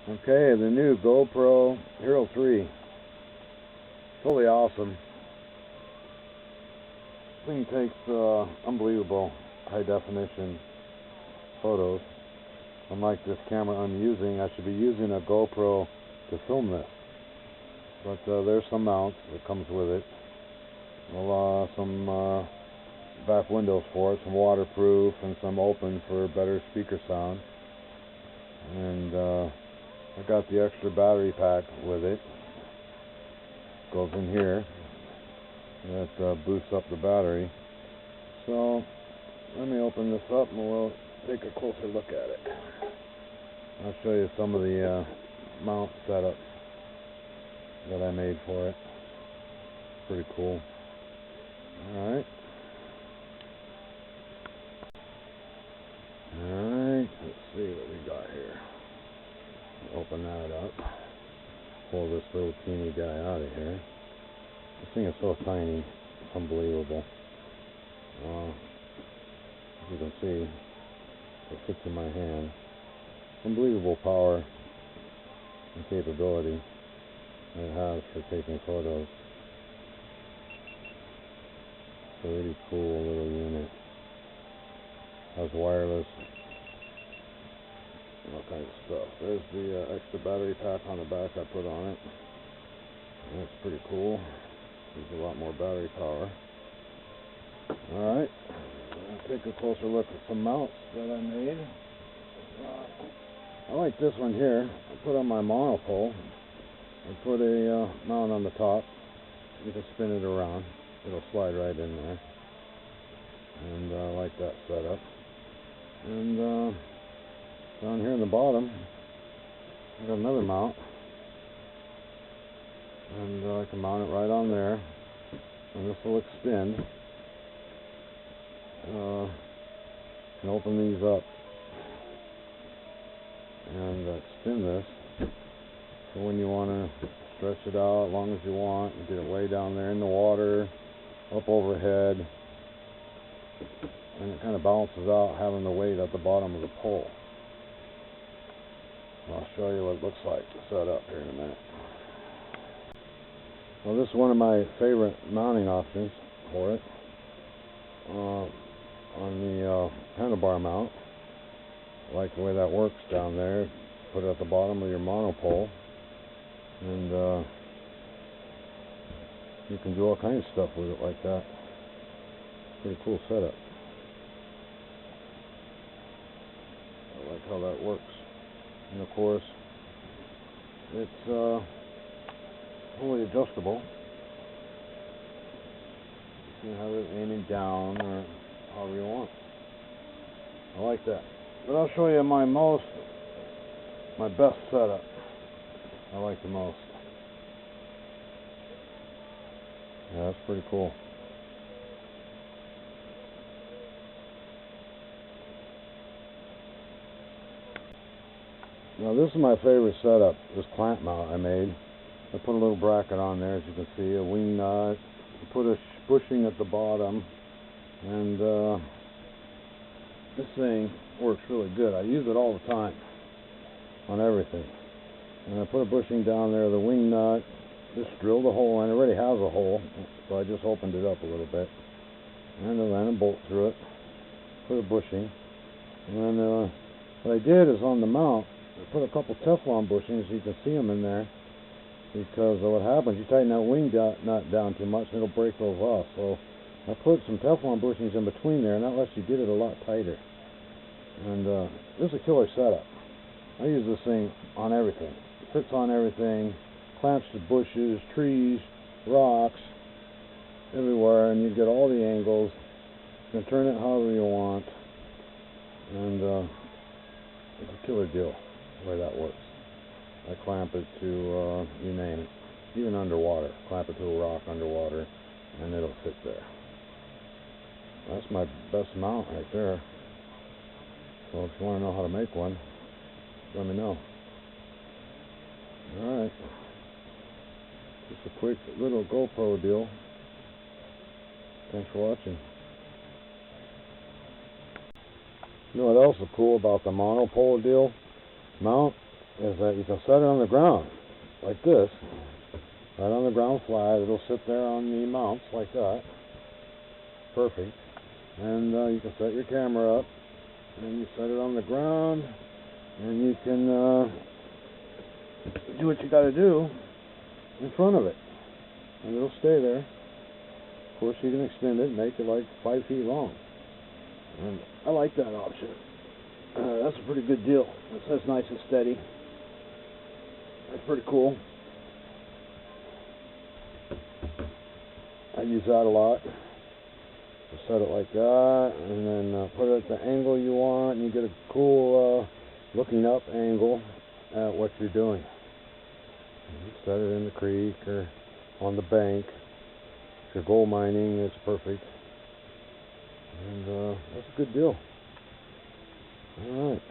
Okay, the new GoPro Hero 3. Totally awesome. This thing takes unbelievable high definition photos. Unlike this camera I'm using, I should be using a GoPro to film this. But there's some mounts that comes with it. Some back windows for it, some waterproof, and some open for better speaker sound. And I got the extra battery pack with it. Goes in here. That boosts up the battery. So let me open this up and we'll take a closer look at it. I'll show you some of the mount setups that I made for it. Pretty cool. Alright. Alright, let's see what we got here. Open that up. Pull this little teeny guy out of here. This thing is so tiny, it's unbelievable. As you can see, it fits in my hand. Unbelievable power and capability that it has for taking photos. It's a really cool little unit. Has wireless, all kinds of stuff. There's the extra battery pack on the back I put on it. That's pretty cool. There's a lot more battery power. Alright, let's take a closer look at some mounts that I made. I like this one here. I put on my monopole. I put a mount on the top. You can spin it around. It'll slide right in there. And I like that setup. And down here in the bottom, I got another mount. And I can mount it right on there. And this will extend. Can open these up and extend this. So when you want to stretch it out as long as you want, you get it way down there in the water, up overhead, and it kind of balances out having the weight at the bottom of the pole. I'll show you what it looks like set up here in a minute. Well, this is one of my favorite mounting options for it. On the handlebar mount, I like the way that works down there. Put it at the bottom of your monopole, and you can do all kinds of stuff with it like that. Pretty cool setup. I like how that works. And of course, it's fully adjustable. You can have it aiming down or however you want. I like that. But I'll show you my best setup. I like the most. Yeah, that's pretty cool. Now this is my favorite setup, this clamp mount I made. I put a little bracket on there, as you can see, a wing nut. I put a bushing at the bottom, and this thing works really good. I use it all the time on everything. And I put a bushing down there, the wing nut, just drilled a hole in. It already has a hole, so I just opened it up a little bit. And I ran a bolt through it, put a bushing. And then what I did is on the mount, I put a couple Teflon bushings, you can see them in there. Because what happens, you tighten that wing nut down too much and it'll break those off. So I put some Teflon bushings in between there, and that lets you get it a lot tighter. And this is a killer setup. I use this thing on everything. It fits on everything, clamps to bushes, trees, rocks, everywhere, and you get all the angles. You can turn it however you want, and it's a killer deal the way that works. I clamp it to, you name it, even underwater. Clamp it to a rock underwater, and it'll fit there. That's my best mount right there. So if you want to know how to make one, let me know. Alright. Just a quick little GoPro deal. Thanks for watching. You know what else is cool about the monopole deal? Mount? is that you can set it on the ground like this, right on the ground flat. It'll sit there on the mounts like that. Perfect. And you can set your camera up, and you set it on the ground, and you can do what you got to do in front of it, and it'll stay there. Of course, you can extend it and make it like 5 feet long, and I like that option. That's a pretty good deal. It says nice and steady. That's pretty cool. I use that a lot. Just set it like that, and then put it at the angle you want, and you get a cool looking up angle at what you're doing. You set it in the creek or on the bank. If you're gold mining, it's perfect. And that's a good deal. All right.